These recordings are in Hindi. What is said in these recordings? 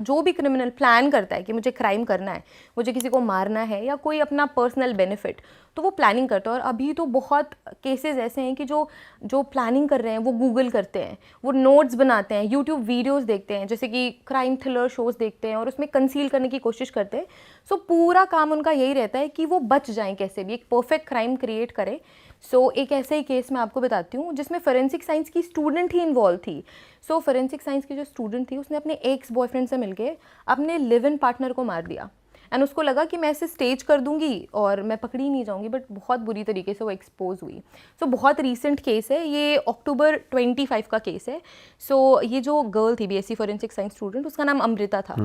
जो भी क्रिमिनल प्लान करता है कि मुझे क्राइम करना है, मुझे किसी को मारना है या कोई अपना पर्सनल बेनिफिट, तो वो प्लानिंग करता है। और अभी तो बहुत केसेस ऐसे हैं कि जो जो प्लानिंग कर रहे हैं वो गूगल करते हैं, वो नोट्स बनाते हैं, यूट्यूब वीडियोस देखते हैं, जैसे कि क्राइम थ्रिलर शोज देखते हैं और उसमें कंसील करने की कोशिश करते हैं। सो पूरा काम उनका यही रहता है कि वो बच जाएं, कैसे भी एक परफेक्ट क्राइम क्रिएट करें। सो एक ऐसे ही केस मैं आपको बताती हूँ जिसमें फोरेंसिक साइंस की स्टूडेंट ही इन्वॉल्व थी। सो फोरेंसिक साइंस की जो स्टूडेंट थी उसने अपने एक्स बॉयफ्रेंड से मिलके अपने लिव इन पार्टनर को मार दिया। एंड उसको लगा कि मैं इसे स्टेज कर दूंगी और मैं पकड़ी नहीं जाऊंगी, बट बहुत बुरी तरीके से वो एक्सपोज हुई। सो बहुत रीसेंट केस है ये, अक्टूबर 25 का केस है। सो ये जो गर्ल थी बीएससी फोरेंसिक साइंस स्टूडेंट, उसका नाम अमृता था।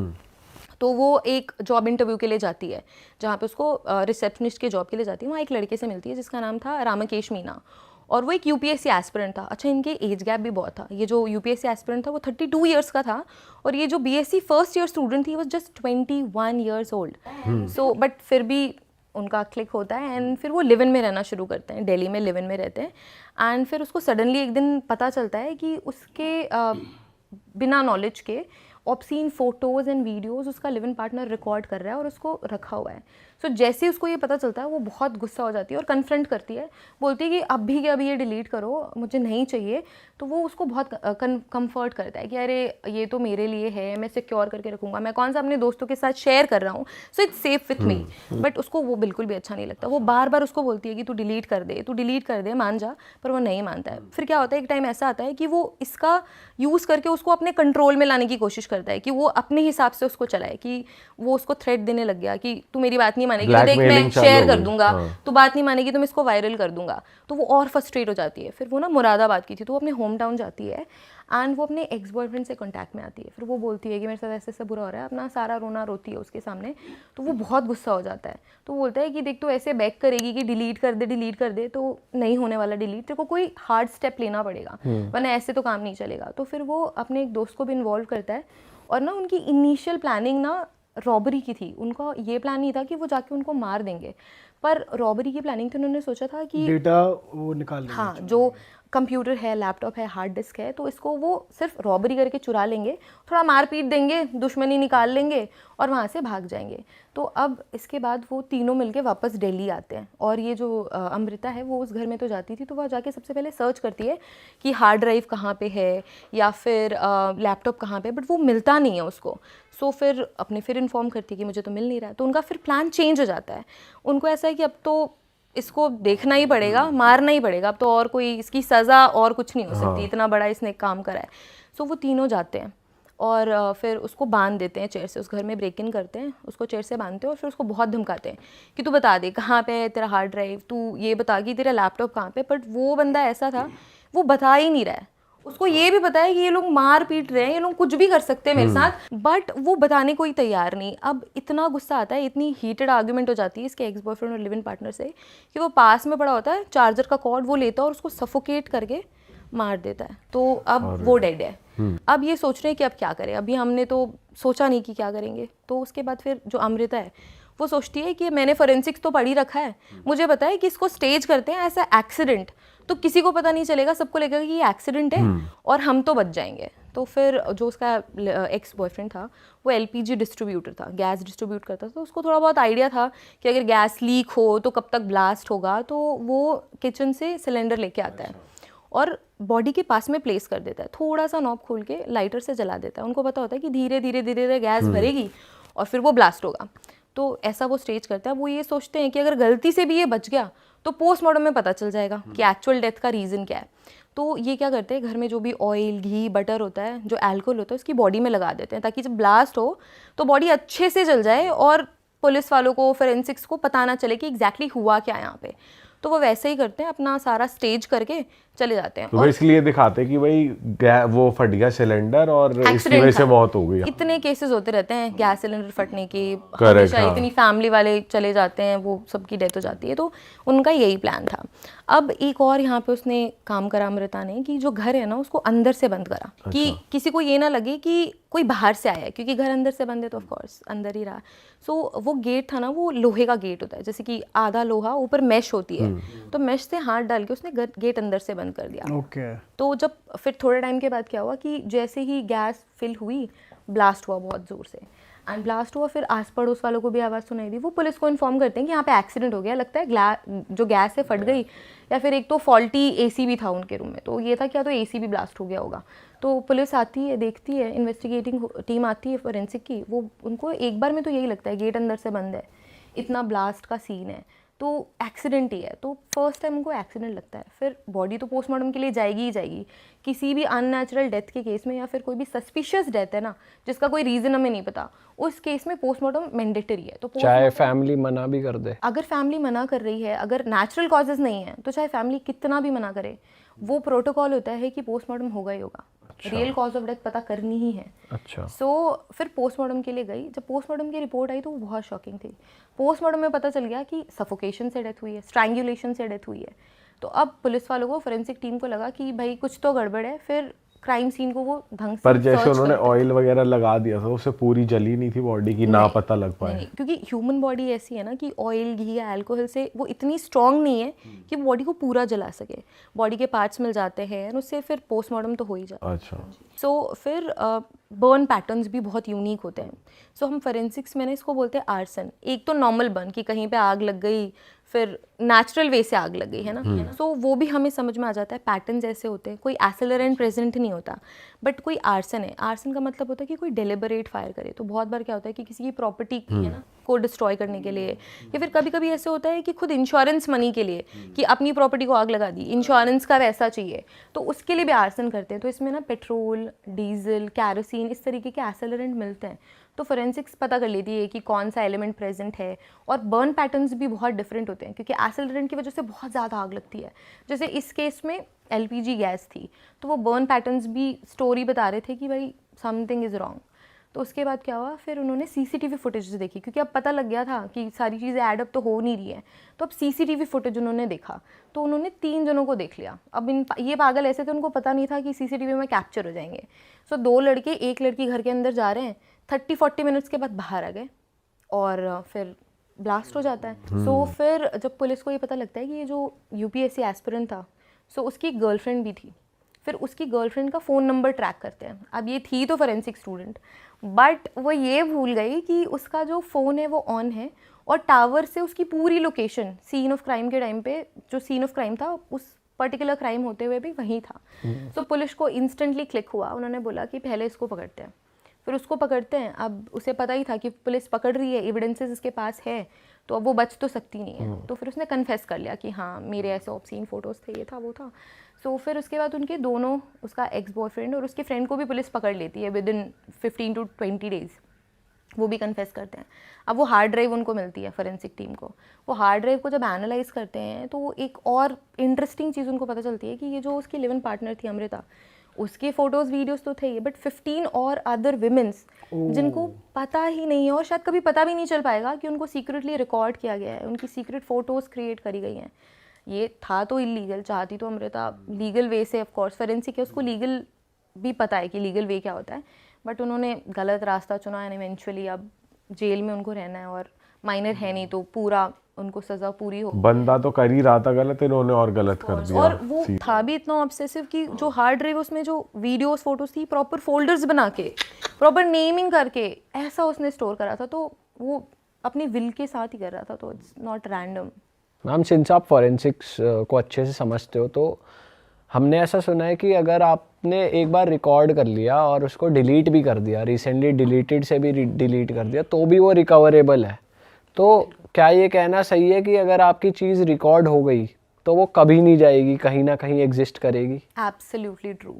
तो वो एक जॉब इंटरव्यू के लिए जाती है जहाँ पे उसको रिसेप्शनिस्ट के जॉब के लिए जाती है। वहाँ एक लड़के से मिलती है जिसका नाम था रामकेश मीना, और वो एक यूपीएससी एस्पिरेंट था। अच्छा, इनके एज गैप भी बहुत था। ये जो यूपीएससी एस्पिरेंट था वो 32 ईयर्स का था, और ये जो बीएससी फर्स्ट ईयर स्टूडेंट थी वो just 21 years old. So but फिर भी उनका क्लिक होता है एंड फिर वो लिव इन में रहना शुरू करते हैं, दिल्ली में लिव इन में रहते हैं। एंड फिर उसको सडनली एक दिन पता चलता है कि उसके बिना नॉलेज के ऑब्सीन फोटोज़ एंड वीडियोस उसका लिव इन पार्टनर रिकॉर्ड कर रहा है और उसको रखा हुआ है। सो जैसे ही उसको ये पता चलता है वो बहुत गुस्सा हो जाती है और कन्फ्रंट करती है, बोलती है कि अब भी क्या, अभी ये डिलीट करो, मुझे नहीं चाहिए। तो वो उसको बहुत कंफर्ट करता है कि अरे ये तो मेरे लिए है, मैं सिक्योर करके रखूँगा, मैं कौन सा अपने दोस्तों के साथ शेयर कर रहा हूँ, so it's safe with me. But उसको वो बिल्कुल भी अच्छा नहीं लगता। वो बार बार उसको बोलती है कि तू डिलीट कर दे, तू डिलीट कर दे, मान जा, पर वो नहीं मानता है। फिर क्या होता है, एक टाइम ऐसा आता है कि वो इसका यूज़ करके उसको अपने कंट्रोल में लाने की कोशिश करता है कि वो अपने हिसाब से उसको चलाए, कि वो उसको थ्रेट देने लग गया कि तू मेरी बात नहीं मानेगी तो देख मैं शेयर कर दूंगा, तू बात नहीं मानेगी तो मैं इसको वायरल कर दूंगा। तो वो और फ्रस्ट्रेट हो जाती है। फिर वो ना मुरादाबाद की थी, तो वो अपने होम टाउन जाती है एंड वो अपने एक्स बॉयफ्रेंड से कांटेक्ट में आती है। फिर वो बोलती है कि मेरे साथ ऐसे ऐसा बुरा हो रहा है, अपना सारा रोना रोती है उसके सामने। तो वो बहुत गुस्सा हो जाता है। तो वो बोलता है कि देख, तो ऐसे बैक करेगी कि डिलीट कर दे डिलीट कर दे, तो नहीं होने वाला डिलीट, तेरे को कोई हार्ड स्टेप लेना पड़ेगा, वरना ऐसे तो काम नहीं चलेगा। तो फिर वो अपने एक दोस्त को भी इन्वॉल्व करता है, और ना उनकी इनिशियल प्लानिंग ना रॉबरी की थी। उनका ये प्लान नहीं था कि वो जाके उनको मार देंगे, पर रॉबरी की प्लानिंग थी। उन्होंने सोचा था कि डेटा वो निकाल लेंगे, हाँ, जो कंप्यूटर है, लैपटॉप है, हार्ड डिस्क है, तो इसको वो सिर्फ रॉबरी करके चुरा लेंगे, थोड़ा मार पीट देंगे, दुश्मनी निकाल लेंगे और वहाँ से भाग जाएंगे। तो अब इसके बाद वो तीनों मिलके वापस दिल्ली आते हैं, और ये जो अमृता है वो उस घर में तो जाती थी, तो वह जाके सबसे पहले सर्च करती है कि हार्ड ड्राइव कहाँ पे है या फिर लैपटॉप कहाँ पे, बट वो मिलता नहीं है उसको। सो फिर अपने फिर इन्फॉर्म करती है कि मुझे तो मिल नहीं रहा है। तो उनका फिर प्लान चेंज हो जाता है। उनको ऐसा है कि अब तो इसको देखना ही पड़ेगा, मारना ही पड़ेगा, अब तो और कोई इसकी सज़ा और कुछ नहीं हो सकती, इतना बड़ा इसने काम करा है। सो वो तीनों जाते हैं और फिर उसको बांध देते हैं चेयर से। उस घर में ब्रेक इन करते हैं, उसको चेयर से बांधते हैं और फिर उसको बहुत धमकाते हैं कि तू बता दे कहाँ पे है तेरा हार्ड ड्राइव, तू ये बता कि तेरा लैपटॉप कहाँ पे। बट वो बंदा ऐसा था, वो बता ही नहीं रहा है। उसको ये भी पता है कि ये लोग मार पीट रहे हैं, ये लोग कुछ भी कर सकते हैं मेरे साथ, बट वो बताने को ही तैयार नहीं। अब इतना गुस्सा आता है, इतनी हीटेड आर्ग्यूमेंट हो जाती है इसके एक्स बॉयफ्रेंड और लिव इन पार्टनर से, कि वो पास में पड़ा होता है चार्जर का कॉर्ड, वो लेता है और उसको सफोकेट करके मार देता है। तो अब वो डेड है। अब ये सोच रहे हैं कि अब क्या करें, अभी हमने तो सोचा नहीं कि क्या करेंगे। तो उसके बाद फिर जो अमृता है वो सोचती है कि मैंने फोरेंसिक्स तो पढ़ ही रखा है, मुझे पता है कि इसको स्टेज करते हैं ऐसा एक्सीडेंट, तो किसी को पता नहीं चलेगा, सबको लगेगा कि ये एक्सीडेंट है और हम तो बच जाएंगे। तो फिर जो उसका एक्स बॉयफ्रेंड था वो एलपीजी डिस्ट्रीब्यूटर था, गैस डिस्ट्रीब्यूट करता था। तो उसको थोड़ा बहुत आइडिया था कि अगर गैस लीक हो तो कब तक ब्लास्ट होगा। तो वो किचन से सिलेंडर लेके आता है और बॉडी के पास में प्लेस कर देता है, थोड़ा सा नॉब खोल के लाइटर से जला देता है। उनको पता होता है कि धीरे धीरे धीरे धीरे गैस भरेगी और फिर वो ब्लास्ट होगा। तो ऐसा वो स्टेज करता है। वो ये सोचते हैं कि अगर गलती से भी ये बच गया तो पोस्टमार्टम में पता चल जाएगा कि एक्चुअल डेथ का रीज़न क्या है। तो ये क्या करते हैं, घर में जो भी ऑयल, घी, बटर होता है, जो अल्कोहल होता है, उसकी बॉडी में लगा देते हैं, ताकि जब ब्लास्ट हो तो बॉडी अच्छे से जल जाए और पुलिस वालों को, फोरेंसिक्स को पता ना चले कि एग्जैक्टली हुआ क्या यहाँ पे। तो वो वैसे ही करते हैं, अपना सारा स्टेज करके चले जाते हैं। तो बेसिकली ये दिखाते हैं कि भाई वो फट गया सिलेंडर और इसकी वजह से मौत हो गई। इतने केसेस होते रहते हैं गैस सिलेंडर फटने के, करेक्ट, हमेशा इतनी फैमिली वाले चले जाते हैं, वो सबकी डेथ हो जाती है। तो उनका यही प्लान था। अब एक और यहाँ पे उसने काम करा अमृता ने, कि जो घर है ना उसको अंदर से बंद करा, कि किसी को ये ना लगे कि कोई बाहर से आया है, क्योंकि घर अंदर से बंद है तो ऑफकोर्स अंदर ही रहा। सो वो गेट था ना, वो लोहे का गेट होता है, जैसे कि आधा लोहा ऊपर मैश होती है, तो मैश से हाथ डाल के उसने गेट अंदर से बंद कर दिया। ओके। तो जब फिर थोड़े टाइम के बाद क्या हुआ कि जैसे ही गैस फिल हुई, ब्लास्ट हुआ बहुत ज़ोर से, एंड ब्लास्ट हुआ, फिर आस पड़ोस वालों को भी आवाज़ सुनाई दी। वो पुलिस को इन्फॉर्म करते हैं कि यहाँ पे एक्सीडेंट हो गया, लगता है जो गैस है फट गई, या फिर एक तो फॉल्टी एसी भी था उनके रूम में, तो ये था क्या, तो एसी भी ब्लास्ट हो गया होगा। तो पुलिस आती है, देखती है, इन्वेस्टिगेटिंग टीम आती है फोरेंसिक की, वो उनको एक बार में तो यही लगता है गेट अंदर से बंद है, इतना ब्लास्ट का सीन है, तो एक्सीडेंट ही है। तो फर्स्ट टाइम उनको एक्सीडेंट लगता है। फिर बॉडी तो पोस्टमार्टम के लिए जाएगी ही जाएगी। किसी भी अननेचुरल डेथ के केस में या फिर कोई भी सस्पिशियस डेथ है ना, जिसका कोई रीज़न हमें नहीं पता, उस केस में पोस्टमार्टम मैंडेटरी है। तो चाहे फैमिली मना भी कर दे, अगर फैमिली मना कर रही है, अगर नेचुरल कॉजेज़ नहीं है, तो चाहे फैमिली कितना भी मना करे, वो प्रोटोकॉल होता है कि पोस्टमार्टम होगा ही होगा। रियल कॉज ऑफ डेथ पता करनी ही है। अच्छा। फिर पोस्टमार्टम के लिए गई। जब पोस्टमार्टम की रिपोर्ट आई तो वो बहुत शॉकिंग थी। पोस्टमार्टम में पता चल गया कि सफोकेशन से डेथ हुई है, स्ट्रैंगुलेशन से डेथ हुई है। तो अब पुलिस वालों को, फोरेंसिक टीम को लगा कि भाई कुछ तो गड़बड़ है। फिर क्राइम सीन को वो ढंग से पर जैसे search उन्होंने करते हैं। ऑयल वगैरह लगा दिया था, उससे पूरी जली नहीं थी बॉडी की, ना पता लग पाए। नहीं, क्योंकि ह्यूमन बॉडी ऐसी है ना कि ऑयल, घी या अल्कोहल से वो इतनी स्ट्रांग नहीं है कि बॉडी को पूरा जला सके। बॉडी के पार्ट्स मिल जाते हैं और उससे फिर पोस्टमार्टम तो हो ही जाता है। अच्छा। सो फिर बर्न पैटर्न्स भी बहुत यूनिक होते हैं। सो हम फोरेंसिक्स में ना इसको बोलते हैं आर्सन। एक तो नॉर्मल बर्न कि कहीं पे आग लग गई, फिर नेचुरल वे से आग लग गई, है ना। सो वो भी हमें समझ में आ जाता है, पैटर्न्स ऐसे होते हैं। कोई एसेलरेंट प्रेजेंट नहीं होता, बट कोई आर्सन है। आर्सन का मतलब होता है कि कोई डेलिबरेट फायर करे। तो बहुत बार क्या होता है कि किसी की प्रॉपर्टी है ना को डिस्ट्रॉय करने के लिए, या फिर कभी कभी ऐसे होता है कि खुद इंश्योरेंस मनी के लिए, कि अपनी प्रॉपर्टी को आग लगा दी, इंश्योरेंस का वैसा चाहिए, तो उसके लिए भी आर्सन करते हैं। तो इसमें ना पेट्रोल, डीजल, कैरोसिन, इस तरीके के एसेलरेंट मिलते हैं। तो फोरेंसिक्स पता कर लेती है कि कौन सा एलिमेंट प्रेजेंट है। और बर्न पैटर्न्स भी बहुत डिफरेंट होते हैं, क्योंकि एसेलरेंट की वजह से बहुत ज़्यादा आग लगती है। जैसे इस केस में एलपीजी गैस थी, तो वो बर्न पैटर्न्स भी स्टोरी बता रहे थे कि भाई समथिंग इज़ रॉन्ग। तो उसके बाद क्या हुआ, फिर उन्होंने सीसीटीवी फुटेज देखी, क्योंकि अब पता लग गया था कि सारी चीज़ें एडअप तो हो नहीं रही है। तो अब सीसीटीवी फुटेज उन्होंने देखा, तो उन्होंने 3 जनों को देख लिया। अब ये पागल ऐसे थे, उनको पता नहीं था कि सीसीटीवी में कैप्चर हो जाएंगे। सो 2 लड़के, एक लड़की घर के अंदर जा रहे हैं, 30-40 मिनट्स के बाद बाहर आ गए और फिर ब्लास्ट हो जाता है। सो फिर जब पुलिस को ये पता लगता है कि ये जो यूपीएससी एस्पिरेंट था, सो उसकी गर्लफ्रेंड भी थी। फिर उसकी गर्लफ्रेंड का फ़ोन नंबर ट्रैक करते हैं। अब ये थी तो फोरेंसिक स्टूडेंट, बट वो ये भूल गई कि उसका जो फ़ोन है वो ऑन है, और टावर से उसकी पूरी लोकेशन सीन ऑफ क्राइम के टाइम पे, जो सीन ऑफ क्राइम था उस पर्टिकुलर क्राइम होते हुए भी वहीं था। सो पुलिस को इंस्टेंटली क्लिक हुआ, उन्होंने बोला कि पहले इसको पकड़ते हैं। फिर उसको पकड़ते हैं। अब उसे पता ही था कि पुलिस पकड़ रही है, एविडेंसेस इसके पास है, तो अब वो बच तो सकती नहीं है। तो फिर उसने कन्फेस कर लिया कि हाँ मेरे ऐसे ऑब्सीन फोटोज़ थे, ये था वो था। सो फिर उसके बाद उनके दोनों, उसका एक्स बॉयफ्रेंड और उसके फ्रेंड को भी पुलिस पकड़ लेती है विद इन 15 to 20 डेज़। वो भी कन्फेस करते हैं। अब वो हार्ड ड्राइव उनको मिलती है फोरेंसिक टीम को। वो हार्ड ड्राइव को जब एनालाइज करते हैं तो एक और इंटरेस्टिंग चीज़ उनको पता चलती है कि ये जो उसकी लिव इन पार्टनर थी अमृता, उसके फोटोज़ वीडियोस तो थे ही, बट 15 और अदर विमेंस जिनको पता ही नहीं है और शायद कभी पता भी नहीं चल पाएगा कि उनको सीक्रेटली रिकॉर्ड किया गया है, उनकी सीक्रेट फ़ोटोज़ क्रिएट करी गई हैं। ये था तो इलीगल, चाहती तो अमृता लीगल वे से, ऑफ कोर्स फोरेंसिक है, उसको लीगल भी पता है कि लीगल वे क्या होता है, बट उन्होंने गलत रास्ता चुना एंड इवेंचुअली अब जेल में उनको रहना है, और माइनर है नहीं तो पूरा उनको सज़ा पूरी हो। बंदा तो कर ही रहा था गलत, इन्होंने और गलत कर दिया। और वो था भी इतना ऑब्सेसिव कि जो हार्ड ड्राइव उसमें जो वीडियोस फोटोज थी प्रॉपर फोल्डर्स बना के, प्रॉपर नेमिंग करके ऐसा उसने स्टोर करा था। तो वो अपनी विल के साथ ही कर रहा था, तो it's not random. Ma'am since आप फॉरेंसिक्स को अच्छे से समझते हो, तो हमने ऐसा सुना है कि अगर आपने एक बार रिकॉर्ड कर लिया और उसको डिलीट भी कर दिया, रिसेंटली डिलीटेड से भी डिलीट कर दिया, तो भी वो रिकवरेबल है। तो क्या ये कहना सही है कि अगर आपकी चीज़ रिकॉर्ड हो गई तो वो कभी नहीं जाएगी, कहीं ना कहीं एग्जिस्ट करेगी? Absolutely true.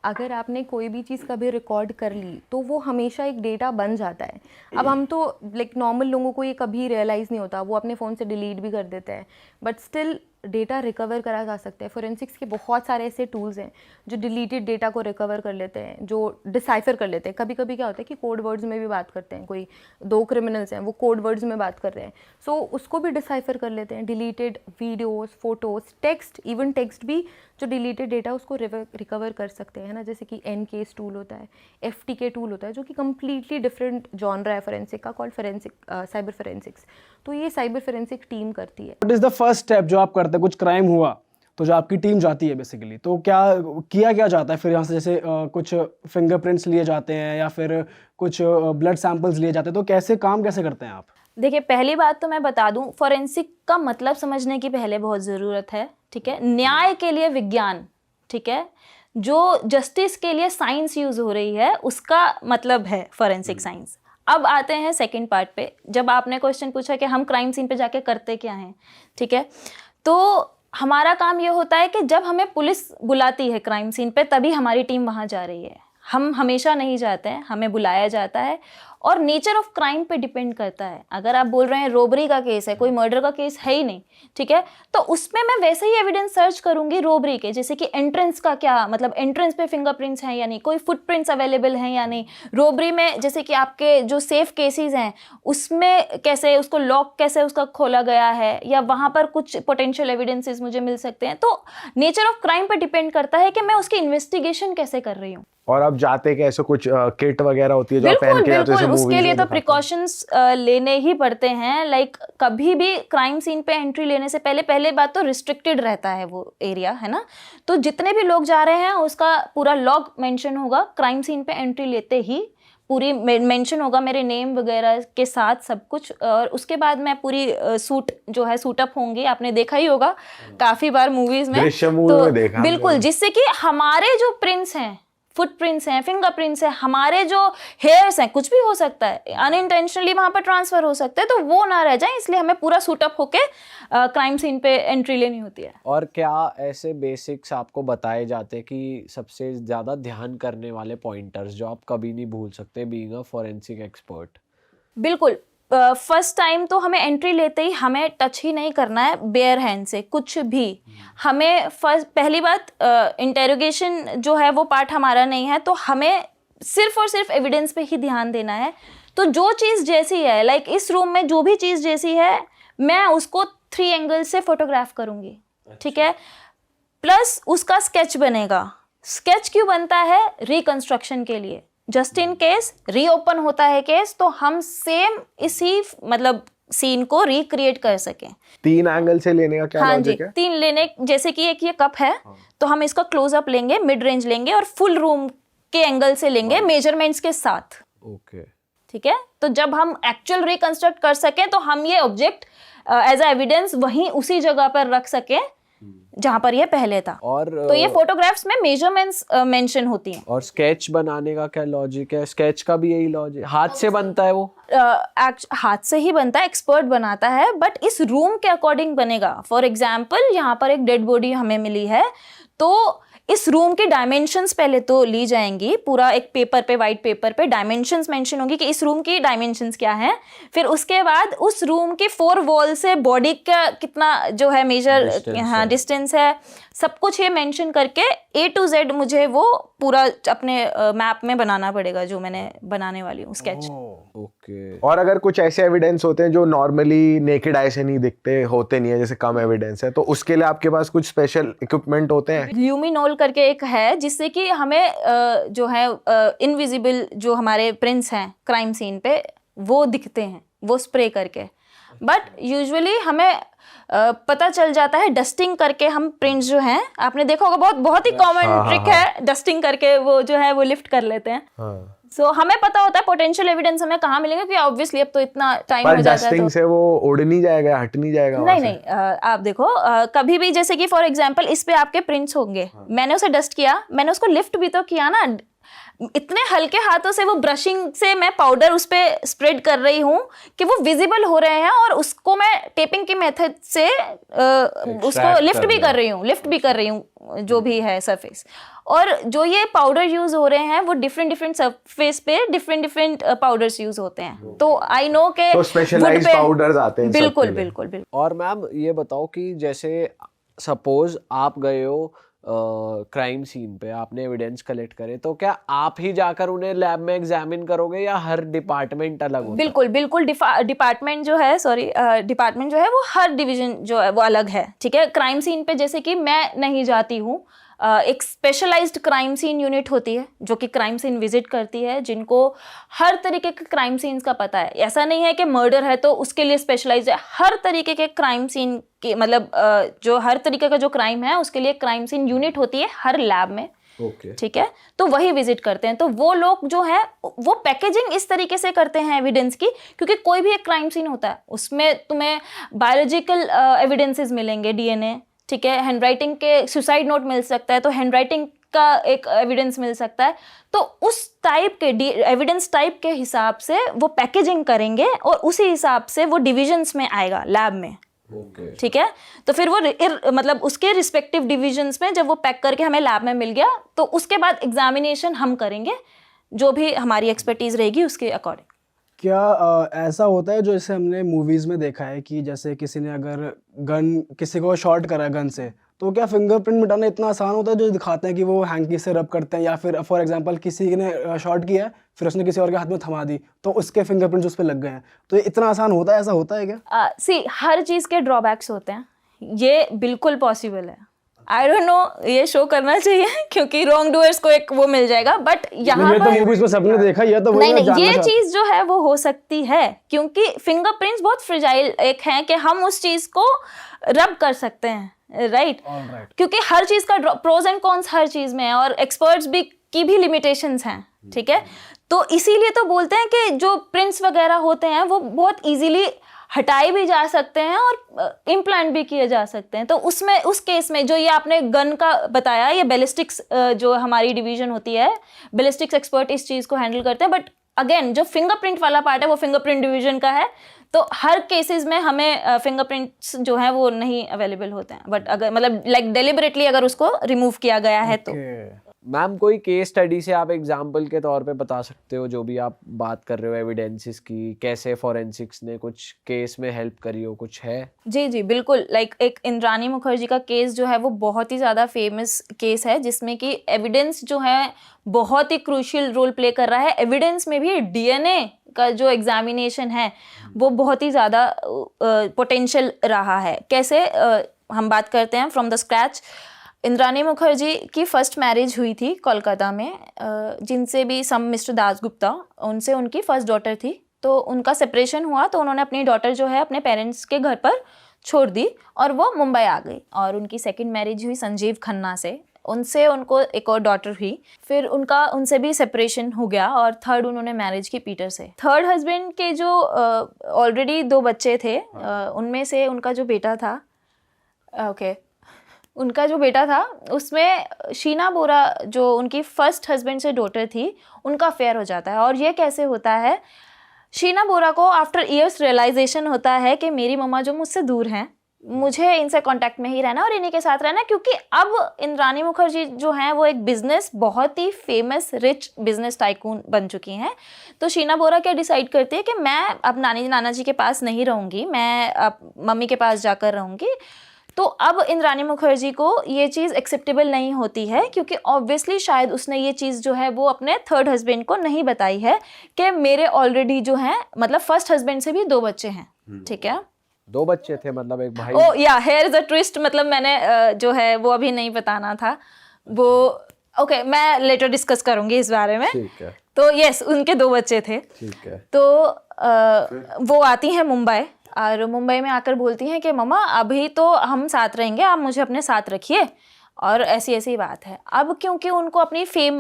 अगर आपने कोई भी चीज़ कभी रिकॉर्ड कर ली तो वो हमेशा एक डेटा बन जाता है। अब हम तो लाइक नॉर्मल लोगों को ये कभी रियलाइज़ नहीं होता, वो अपने फ़ोन से डिलीट भी कर देते हैं, बट स्टिल डेटा रिकवर करा जा सकता है। फोरेंसिक्स के बहुत सारे ऐसे टूल्स हैं जो डिलीटेड डेटा को रिकवर कर लेते हैं, जो डिसाइफर कर लेते हैं। कभी कभी क्या होता है कि कोड वर्ड्स में भी बात करते हैं, कोई 2 क्रिमिनल्स हैं वो कोड वर्ड्स में बात कर रहे हैं, सो उसको भी डिसाइफर कर लेते हैं। Deleted videos, photos, text, even text भी जो डिलीटेड डेटा उसको रिकवर कर सकते हैं ना। जैसे कि NCASE टूल होता है, FTK टूल होता है, जो कि कम्प्लीटली डिफरेंट जॉनरा है फोरेंसिक का, कॉल्ड फोरेंसिक साइबर फोरेंसिक्स। तो ये साइबर फोरेंसिक टीम करती है। What is the first step जो आप करते हैं? कुछ क्राइम हुआ तो जो आपकी टीम जाती है बेसिकली, तो क्या जाता है फिर यहाँ से? जैसे कुछ फिंगरप्रिंट्स लिए जाते हैं या फिर कुछ ब्लड सैंपल्स लिए जाते हैं, तो काम कैसे करते हैं आप? देखिए, पहली बात तो मैं बता दूं, फॉरेंसिक का मतलब समझने की पहले बहुत ज़रूरत है, ठीक है। न्याय के लिए विज्ञान, ठीक है, जो जस्टिस के लिए साइंस यूज़ हो रही है, उसका मतलब है फॉरेंसिक साइंस। अब आते हैं सेकंड पार्ट पे। जब आपने क्वेश्चन पूछा कि हम क्राइम सीन पे जाके करते क्या हैं, ठीक है, तो हमारा काम ये होता है कि जब हमें पुलिस बुलाती है क्राइम सीन पे, तभी हमारी टीम वहाँ जा रही है। हम हमेशा नहीं जाते हैं, हमें बुलाया जाता है, और नेचर ऑफ क्राइम पे डिपेंड करता है। अगर आप बोल रहे हैं रोबरी का केस है, कोई मर्डर का केस है ही नहीं, ठीक है, तो उसमें मैं वैसे ही एविडेंस सर्च करूंगी रोबरी के, जैसे कि एंट्रेंस का क्या मतलब, एंट्रेंस पे फिंगरप्रिंट्स हैं या नहीं, कोई फुटप्रिंट्स अवेलेबल हैं या नहीं। रोबरी में जैसे कि आपके जो सेफ केसेस हैं, उसमें कैसे उसको लॉक कैसे उसका खोला गया है, या वहाँ पर कुछ पोटेंशियल एविडेंसेस मुझे मिल सकते हैं। तो नेचर ऑफ क्राइम पे डिपेंड करता है कि मैं उसकी इन्वेस्टिगेशन कैसे कर रही हूँ। और अब जाते कि ऐसे कुछ किट वगैरह होती है जो आप पहन के जाते हैं, उसके लिए तो प्रिकॉशंस लेने ही पड़ते हैं। लाइक कभी भी क्राइम सीन पे एंट्री लेने से पहले बात तो रिस्ट्रिक्टेड रहता है वो एरिया, है ना। तो जितने भी लोग जा रहे हैं उसका पूरा लॉग मेंशन होगा। क्राइम सीन पे एंट्री लेते ही पूरी मेंशन होगा मेरे नेम वगैरह के साथ सब कुछ, और उसके बाद मैं पूरी सूट जो है सूटअप होंगी। आपने देखा ही होगा काफी बार मूवीज में, तो बिल्कुल, जिससे कि हमारे जो प्रिंट्स हैं, फुटप्रिंट्स हैं, फिंगरप्रिंट्स हैं, हमारे जो हेयर्स हैं, कुछ भी हो सकता है, अनइंटेंशनली वहाँ पर ट्रांसफर हो सकते हैं, तो वो ना रह जाए, इसलिए हमें पूरा सूटअप होके क्राइम सीन पे एंट्री लेनी होती है। और क्या ऐसे बेसिक्स आपको बताए जाते कि सबसे ज़्यादा ध्यान करने वाले पॉइंटर्स जो आप कभी नहीं भूल सकते बीइंग अ फॉरेंसिक एक्सपर्ट? बिल्कुल, फर्स्ट टाइम तो हमें एंट्री लेते ही हमें टच ही नहीं करना है बेयर हैंड से कुछ भी। हमें पहली बात, इंटेरोगेशन जो है वो पार्ट हमारा नहीं है, तो हमें सिर्फ और सिर्फ एविडेंस पे ही ध्यान देना है। तो जो चीज़ जैसी है, लाइक इस रूम में जो भी चीज़ जैसी है, मैं उसको 3 एंगल से फोटोग्राफ करूँगी, ठीक है। प्लस उसका स्केच बनेगा। स्केच क्यों बनता है? रिकंस्ट्रक्शन के लिए। जस्ट इन केस रीओपन होता है केस, तो हम सेम इसी मतलब सीन को रिक्रिएट कर सकें। 3 एंगल से लेने का क्या लॉजिक है? 3 लेने, जैसे कि एक ये कप है, तो हम इसका क्लोजअप लेंगे, मिड रेंज लेंगे और फुल रूम के एंगल से लेंगे मेजरमेंट्स के साथ। ओके, ठीक है। तो जब हम एक्चुअल रिकंस्ट्रक्ट कर सकें, तो हम ये ऑब्जेक्ट एज अ एविडेंस वहीं उसी जगह पर रख सकें जहां पर ये पहले था। और तो ये फोटोग्राफ्स में मेजरमेंट्स मेंशन होती हैं। और स्केच बनाने का क्या लॉजिक है? स्केच का भी यही लॉजिक, हाथ से बनता है वो? हाथ से ही बनता है, एक्सपर्ट बनाता है, बट इस रूम के अकॉर्डिंग बनेगा। फॉर एग्जाम्पल, यहाँ पर एक डेड बॉडी हमें मिली है, तो इस रूम के डायमेंशंस पहले तो ली जाएंगी। पूरा एक पेपर पे, वाइट पेपर पे डायमेंशंस मेंशन होंगी कि इस रूम की डायमेंशंस क्या हैं। फिर उसके बाद उस रूम की 4 वॉल से बॉडी का कितना जो है मेजर, हाँ, डिस्टेंस है, सब कुछ ये मेंशन करके A to Z मुझे वो पूरा अपने मैप में बनाना पड़ेगा, जो मैंने बनाने वाली हूँ स्केच। ओके। और अगर कुछ ऐसे एविडेंस होते हैं जो नॉर्मली नेकेड आई से नहीं दिखते, होते नहीं है, जैसे कम एविडेंस है, तो उसके लिए आपके पास कुछ स्पेशल इक्विपमेंट होते हैं? ल्यूमिनोल करके एक है, जिससे कि हमें जो है इनविजिबल जो हमारे प्रिंट्स हैं क्राइम सीन पे वो दिखते हैं, वो स्प्रे करके। बट यूजुअली हमें पता चल जाता है डस्टिंग करके। हम प्रिंट्स जो हैं, आपने देखा होगा, बहुत ही कॉमन ट्रिक है, डस्टिंग करके वो जो है वो लिफ्ट कर लेते हैं। सो हमें पता होता है पोटेंशियल एविडेंस हमें कहाँ मिलेंगे, क्योंकि ऑब्वियसली अब तो इतना टाइम हो जाता है। डस्टिंग से वो उड़ नहीं जाएगा, हट नहीं जाएगा? नहीं, आप देखो, कभी भी जैसे कि फॉर एग्जांपल इस पे आपके प्रिंट्स होंगे, मैंने उसे डस्ट किया, मैंने उसको लिफ्ट भी तो किया ना। इतने हल्के हाथों से वो ब्रशिंग से मैं पाउडर उस पे स्प्रेड कर रही हूँ कि वो विजिबल हो रहे हैं, और उसको मैं टेपिंग की मेथड से उसको लिफ्ट भी कर रही हूँ जो भी है सरफेस। और जो ये पाउडर यूज हो रहे हैं वो डिफरेंट सरफेस पे डिफरेंट पाउडर्स यूज होते हैं। तो आई नो के तो स्पेशलाइज्ड पाउडर्स आते हैं। बिल्कुल। और मैम ये बताओ कि जैसे सपोज आप गए हो क्राइम सीन पे, आपने एविडेंस कलेक्ट करे, तो क्या आप ही जाकर उन्हें लैब में एग्जामिन करोगे या हर डिपार्टमेंट अलग होता है? बिल्कुल डिपार्टमेंट जो है वो हर डिवीजन जो है वो अलग है, ठीक है। क्राइम सीन पे जैसे कि मैं नहीं जाती हूँ, एक स्पेशलाइज्ड क्राइम सीन यूनिट होती है जो कि क्राइम सीन विजिट करती है, जिनको हर तरीके के क्राइम सीन्स का पता है। ऐसा नहीं है कि मर्डर है तो उसके लिए स्पेशलाइज्ड है, हर तरीके के क्राइम सीन के मतलब जो हर तरीके का जो क्राइम है उसके लिए क्राइम सीन यूनिट होती है हर लैब में। ठीक है, तो वही विजिट करते हैं। तो वो लोग जो है वो पैकेजिंग इस तरीके से करते हैं एविडेंस की, क्योंकि कोई भी एक क्राइम सीन होता है उसमें तुम्हें बायोलॉजिकल एविडेंसेस मिलेंगे, डीएनए, ठीक है, हैंडराइटिंग के सुसाइड नोट मिल सकता है, तो हैंडराइटिंग का एक एविडेंस मिल सकता है। तो उस टाइप के एविडेंस टाइप के हिसाब से वो पैकेजिंग करेंगे और उसी हिसाब से वो डिविजन्स में आएगा लैब में। ठीक है, तो फिर वो मतलब उसके रिस्पेक्टिव डिविजन्स में जब वो पैक करके हमें लैब में मिल गया तो उसके बाद एग्जामिनेशन हम करेंगे, जो भी हमारी एक्सपर्टीज रहेगी उसके अकॉर्डिंग। क्या ऐसा होता है जो जैसे हमने मूवीज में देखा है कि जैसे किसी ने अगर गन किसी को शॉट करा है गन से, तो क्या फिंगरप्रिंट मिटाना इतना आसान होता है जो दिखाते हैं कि वो हैंकी से रब करते हैं, या फिर फॉर एग्जांपल किसी ने शॉट किया है फिर उसने किसी और के हाथ में थमा दी तो उसके फिंगरप्रिंट्स उस पर लग गए हैं, तो ये इतना आसान होता है? ऐसा होता है क्या? सी हर चीज़ के ड्रॉबैक्स होते हैं, ये बिल्कुल पॉसिबल है। आई डोंट नो ये शो करना चाहिए क्योंकि रॉन्ग डूअर्स को एक वो मिल जाएगा, बट यहाँ ये पर तो मूवीज में सबने देखा, ये तो वही नहीं जानना ये चाहता हूं। चीज जो है वो हो सकती है क्योंकि फिंगरप्रिंट्स बहुत फ्रिजाइल एक हैं कि हम उस चीज को रब कर सकते हैं, राइट? क्योंकि हर चीज का प्रोज एंड कॉन्स हर चीज में है और एक्सपर्ट्स भी की भी लिमिटेशंस हैं, ठीक है? तो इसीलिए तो बोलते हैं कि जो प्रिंट्स वगैरह होते हैं वो बहुत इजीली हटाए भी जा सकते हैं और इम्प्लांट भी किए जा सकते हैं। तो उसमें उस केस में जो ये आपने गन का बताया, ये बैलिस्टिक्स जो हमारी डिवीजन होती है, बैलिस्टिक्स एक्सपर्ट इस चीज़ को हैंडल करते हैं। बट अगेन जो फिंगरप्रिंट वाला पार्ट है वो फिंगरप्रिंट डिवीजन का है, तो हर केसेस में हमें फिंगरप्रिंट्स जो हैं वो नहीं अवेलेबल होते हैं। बट अगर मतलब लाइक डेलिबरेटली अगर उसको रिमूव किया गया है तो मैम कोई केस स्टडी से आप एग्जाम्पल के तौर पे बता सकते हो जो भी आप बात कर रहे हो एविडेंसेस की, कैसे फॉरेंसिक्स ने कुछ केस में हेल्प करी हो, कुछ है? जी जी बिल्कुल। लाइक एक इंद्रानी मुखर्जी का केस जो है वो बहुत ही ज़्यादा फेमस केस है जिसमें कि एविडेंस जो है बहुत ही क्रूशियल रोल प्ले कर रहा है। एविडेंस में भी डीएनए का जो एग्जामिनेशन है वो बहुत ही ज़्यादा पोटेंशियल रहा है। कैसे हम बात करते हैं from the scratch. Indrani Mukherjee की फर्स्ट मैरिज हुई थी कोलकाता में, जिनसे भी सम मिस्टर दासगुप्ता, उनसे उनकी फर्स्ट डॉटर थी। तो उनका सेपरेशन हुआ तो उन्होंने अपनी डॉटर जो है अपने पेरेंट्स के घर पर छोड़ दी और वो मुंबई आ गई। और उनकी सेकंड मैरिज हुई संजीव खन्ना से, उनसे उनको एक और डॉटर हुई। फिर उनसे भी सेपरेशन हो गया और थर्ड उन्होंने मैरिज की पीटर से। थर्ड हस्बैंड के जो ऑलरेडी 2 बच्चे थे, उनमें से उनका जो बेटा था उनका जो बेटा था उसमें शीना बोरा जो उनकी फर्स्ट हस्बैंड से डॉटर थी, उनका अफेयर हो जाता है। और ये कैसे होता है, शीना बोरा को आफ्टर ईयर्स रियलाइजेशन होता है कि मेरी मम्मा जो मुझसे दूर हैं, मुझे इनसे कांटेक्ट में ही रहना और इन्हीं के साथ रहना, क्योंकि अब इंद्रानी मुखर्जी जो हैं वो एक बिजनेस बहुत ही फेमस रिच बिजनेस टाइकून बन चुकी हैं। तो शीना बोरा क्या डिसाइड करती है कि मैं अब नाना जी के पास नहीं रहूँगी, मैं अब मम्मी के पास जाकर रहूँगी। तो अब इंद्रानी मुखर्जी को ये चीज़ एक्सेप्टेबल नहीं होती है क्योंकि ऑब्वियसली शायद उसने ये चीज़ जो है वो अपने थर्ड हस्बैंड को नहीं बताई है कि मेरे ऑलरेडी जो हैं मतलब फर्स्ट हस्बैंड से भी 2 बच्चे हैं, ठीक है? 2 बच्चे थे, मतलब एक भाई। ओ या हियर इज अ ट्विस्ट, मतलब मैंने जो है वो अभी नहीं बताना था वो। ओके, मैं लेटर डिस्कस करूंगी इस बारे में। ठीक है। तो यस, उनके 2 बच्चे थे। ठीक है। तो वो आती हैं मुंबई और मुंबई में आकर बोलती हैं कि मम्मा अभी तो हम साथ रहेंगे, आप मुझे अपने साथ रखिए, और ऐसी ऐसी बात है। अब क्योंकि उनको अपनी फेम,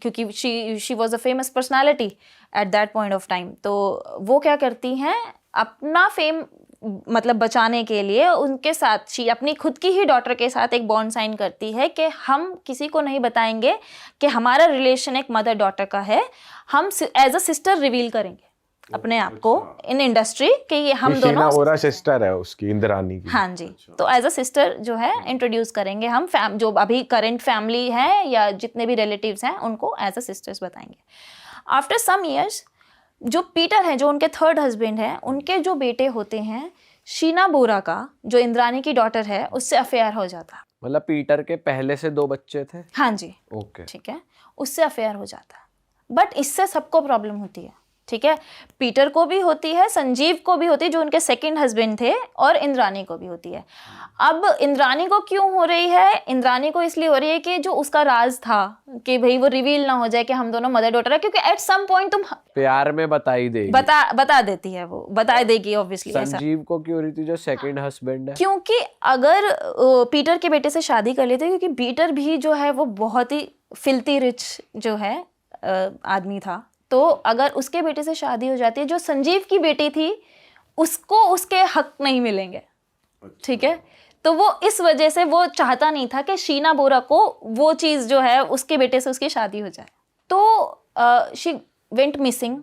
क्योंकि she was a famous personality at that point of time, तो वो क्या करती हैं अपना फेम मतलब बचाने के लिए उनके साथ शी अपनी खुद की ही डॉटर के साथ एक बॉन्ड साइन करती है कि हम किसी को नहीं बताएंगे कि हमारा रिलेशन एक मदर डॉटर का है, हम एज अ सिस्टर रिवील करेंगे अपने आप को इन इंडस्ट्री कि ये हम दोनों और सिस्टर है उसकी, इंद्रानी की। हाँ जी, तो एज अ सिस्टर जो है इंट्रोड्यूस करेंगे हम, जो अभी करंट फैमिली है या जितने भी रिलेटिव्स हैं उनको एज अ सिस्टर्स बताएंगे। आफ्टर सम इयर्स जो पीटर हैं, जो उनके थर्ड हस्बैंड हैं, उनके जो बेटे होते हैं, शीना बोरा का जो इंद्रानी की डॉटर है उससे अफेयर हो जाता है। मतलब पीटर के पहले से 2 बच्चे थे? हाँ जी, ओके, ठीक है, उससे अफेयर हो जाता है। बट इससे सबको प्रॉब्लम होती है, ठीक है। पीटर को भी होती है, संजीव को भी होती है जो उनके सेकंड हस्बैंड थे, और इंद्राणी को भी होती है। अब इंद्राणी को क्यों हो रही है? इंद्राणी को इसलिए हो रही है कि जो उसका राज था कि भाई वो रिवील ना हो जाए कि हम दोनों मदर डॉटर है, क्योंकि एट सम पॉइंट तुम प्यार में बता ही देगी। बता देती है, वो बता देगी ऑब्वियसली ऐसा। संजीव को क्यों रही थी जो सेकंड हस्बैंड है? क्योंकि अगर पीटर के बेटे से शादी कर लेते, क्योंकि पीटर भी जो है वो बहुत ही फिल्थी रिच जो है आदमी था, तो अगर उसके बेटे से शादी हो जाती है, जो संजीव की बेटी थी उसको उसके हक नहीं मिलेंगे, ठीक है। तो वो इस वजह से वो चाहता नहीं था कि शीना बोरा को वो चीज़ जो है उसके बेटे से उसकी शादी हो जाए। तो शी वेंट मिसिंग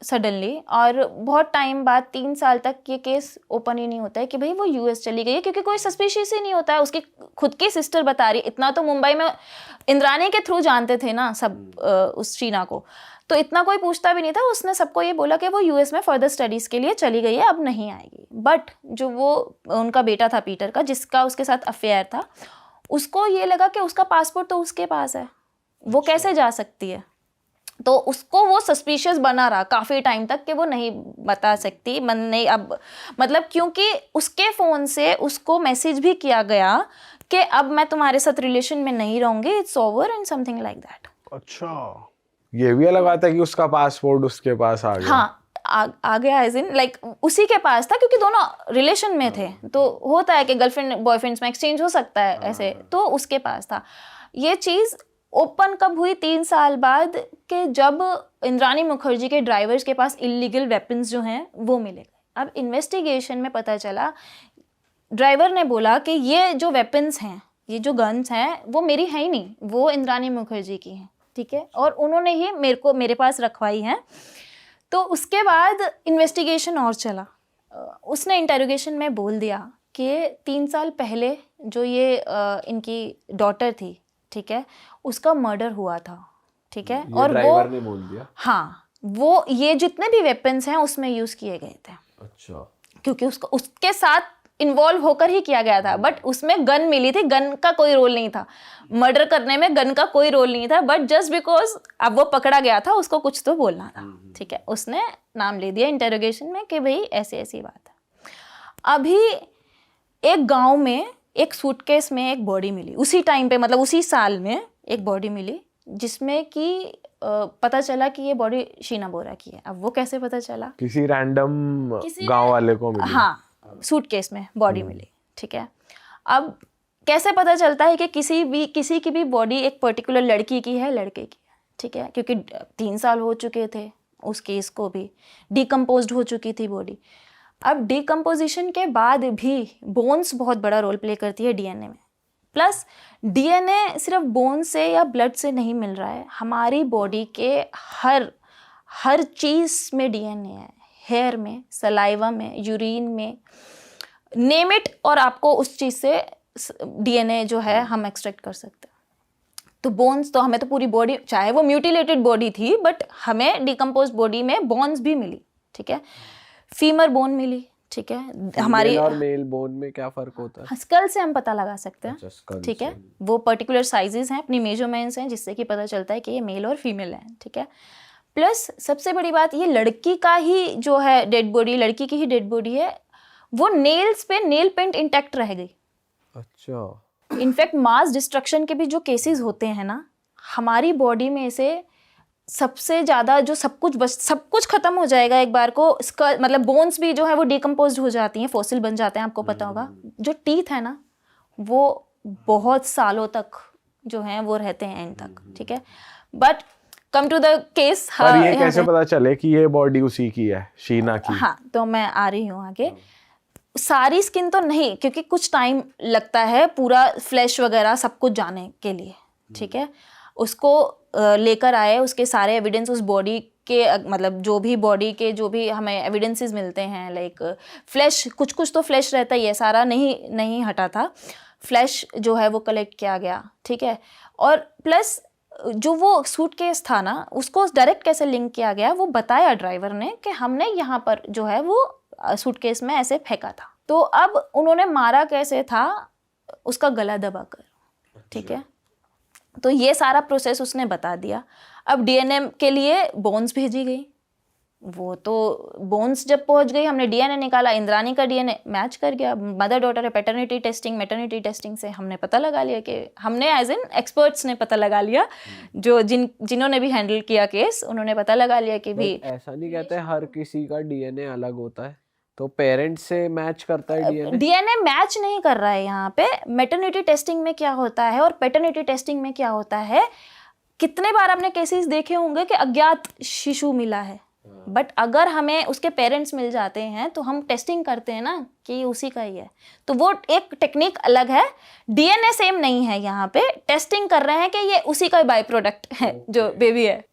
सडनली, और बहुत टाइम बाद 3 साल तक ये केस ओपन ही नहीं होता है कि भाई वो यूएस चली गई है, क्योंकि कोई सस्पिशियस ही नहीं होता है। उसकी खुद की सिस्टर बता रही, इतना तो मुंबई में इंद्राणी के थ्रू जानते थे ना सब उस शीना को, तो इतना कोई पूछता भी नहीं था। उसने सबको ये बोला कि वो यूएस में फर्दर स्टडीज़ के लिए चली गई है, अब नहीं आएगी। बट जो वो उनका बेटा था पीटर का, जिसका उसके साथ अफेयर था, उसको ये लगा कि उसका पासपोर्ट तो उसके पास है, वो कैसे जा सकती है। तो उसको वो सस्पिशियस बना रहा काफ़ी टाइम तक कि वो नहीं बता सकती, मन नहीं अब मतलब, क्योंकि उसके फ़ोन से उसको मैसेज भी किया गया कि अब मैं तुम्हारे साथ रिलेशन में नहीं रहूँगी, it's over and something like that. अच्छा, ये भी अलग आता है कि उसका पासपोर्ट उसके पास आ गया। हाँ, आ गया एज इन लाइक उसी के पास था, क्योंकि दोनों रिलेशन में थे, तो होता है कि गर्लफ्रेंड बॉयफ्रेंड्स में एक्सचेंज हो सकता है ऐसे, तो उसके पास था। ये चीज़ ओपन कब हुई? 3 साल बाद, कि जब इंद्राणी मुखर्जी के ड्राइवर्स के पास इलीगल वेपन्स जो हैं वो मिले गए। अब इन्वेस्टिगेशन में पता चला, ड्राइवर ने बोला कि ये जो वेपन्स हैं, ये जो गन्स हैं, वो मेरी है ही नहीं, वो इंद्राणी मुखर्जी की हैं, ठीक है, और उन्होंने ही मेरे पास रखवाई हैं। तो उसके बाद इन्वेस्टिगेशन और चला। उसने इंटेरोगेशन में बोल दिया कि 3 साल पहले जो ये इनकी डॉटर थी, ठीक है, उसका मर्डर हुआ था, ठीक है, और वो ने बोल दिया? हाँ, वो ये जितने भी वेपन्स हैं उसमें यूज़ किए गए थे। अच्छा। क्योंकि उसके साथ इन्वॉल्व होकर ही किया गया था, बट उसमें गन मिली थी, गन का कोई रोल नहीं था, मर्डर करने में गन का कोई रोल नहीं था, बट जस्ट बिकॉज अब वो पकड़ा गया था, उसको कुछ तो बोलना था, ठीक है। उसने नाम ले दिया इंटेरोगेशन में कि भाई ऐसी ऐसी बात है। अभी एक गांव में एक सूटकेस में एक बॉडी मिली, उसी टाइम पे, मतलब उसी साल में एक बॉडी मिली, जिसमें कि पता चला कि ये बॉडी शीना बोरा की है। अब वो कैसे पता चला? किसी रैंडम गांव वाले को मिली। हाँ, सूटकेस में बॉडी मिली, ठीक है। अब कैसे पता चलता है कि किसी की भी बॉडी एक पर्टिकुलर लड़की की है, लड़के की है, ठीक है, क्योंकि 3 साल हो चुके थे उस केस को भी, डिकम्पोज्ड हो चुकी थी बॉडी। अब डिकम्पोजिशन के बाद भी बोन्स बहुत बड़ा रोल प्ले करती है डीएनए में। प्लस डीएनए सिर्फ बोन से या ब्लड से नहीं मिल रहा है, हमारी बॉडी के हर चीज़ में डीएनए है, हेयर में, सलाइवा में, यूरिन में, नेम इट, और आपको उस चीज़ से डीएनए जो है हम एक्सट्रैक्ट कर सकते हैं। तो बोन्स तो हमें तो पूरी बॉडी, चाहे वो म्यूटिलेटेड बॉडी थी, बट हमें डिकम्पोज बॉडी में बोन्स भी मिली, ठीक है। फीमर बोन मिली, ठीक है। हमारी और मेल बोन में क्या फर्क होता है? स्कल से हम पता लगा सकते हैं, अच्छा, ठीक है। वो पर्टिकुलर साइजेस हैं, अपनी मेजरमेंट्स हैं, जिससे कि पता चलता है कि ये मेल और फीमेल है, ठीक है। प्लस सबसे बड़ी बात, ये लड़की का ही जो है डेड बॉडी, लड़की की ही डेड बॉडी है, वो नेल्स पे नेल पेंट इंटैक्ट रह गई। अच्छा। इनफैक्ट मास डिस्ट्रक्शन के भी जो केसेस होते हैं ना, हमारी बॉडी में से सबसे ज़्यादा जो सब कुछ ख़त्म हो जाएगा एक बार को, इसका मतलब बोन्स भी जो है वो डिकम्पोज हो जाती हैं, फॉसिल बन जाते हैं, आपको पता होगा। जो टीथ है ना, वो बहुत सालों तक जो हैं वो रहते हैं एंड तक, ठीक है। But come to the case, पर ये कैसे पता चले कि ये बॉडी उसी की है, शीना की? हाँ, तो मैं आ रही हूँ आगे। सारी स्किन तो नहीं, क्योंकि कुछ टाइम लगता है पूरा फ्लैश वगैरह सब कुछ जाने के लिए, ठीक है। उसको लेकर आए, उसके सारे एविडेंस उस बॉडी के, मतलब जो भी बॉडी के जो भी हमें एविडेंसेस मिलते हैं, लाइक फ्लैश, कुछ तो फ्लैश रहता ही है, सारा नहीं हटा था, फ्लैश जो है वो कलेक्ट किया गया, ठीक है। और प्लस जो वो सूटकेस था ना, उसको डायरेक्ट कैसे लिंक किया गया, वो बताया ड्राइवर ने कि हमने यहाँ पर जो है वो सूटकेस में ऐसे फेंका था। तो अब उन्होंने मारा कैसे था, उसका गला दबाकर, ठीक है। तो ये सारा प्रोसेस उसने बता दिया। अब डीएनए के लिए बोन्स भेजी गई, वो तो बोन्स जब पहुंच गई, हमने डीएनए निकाला, इंद्रानी का डीएनए मैच कर गया, मदर डॉटर है, पैटर्निटी टेस्टिंग मैटर्निटी टेस्टिंग से हमने पता लगा लिया कि हमने एज इन एक्सपर्ट्स ने पता लगा लिया, जो जिन्होंने भी हैंडल किया केस उन्होंने पता लगा लिया कि भी ऐसा नहीं कहते हर किसी का डीएनए अलग होता है, तो पेरेंट्स से मैच करता है डीएनए? डीएनए मैच नहीं कर रहा है यहाँ पे। मैटर्निटी टेस्टिंग में क्या होता है और पैटर्निटी टेस्टिंग में क्या होता है, कितने बार आपने केसेस देखे होंगे कि अज्ञात शिशु मिला है, बट अगर हमें उसके पेरेंट्स मिल जाते हैं तो हम टेस्टिंग करते हैं ना कि उसी का ही है, तो वो एक टेक्निक अलग है। डीएनए सेम नहीं है, यहाँ पे टेस्टिंग कर रहे हैं कि ये उसी का बाय प्रोडक्ट है जो बेबी है।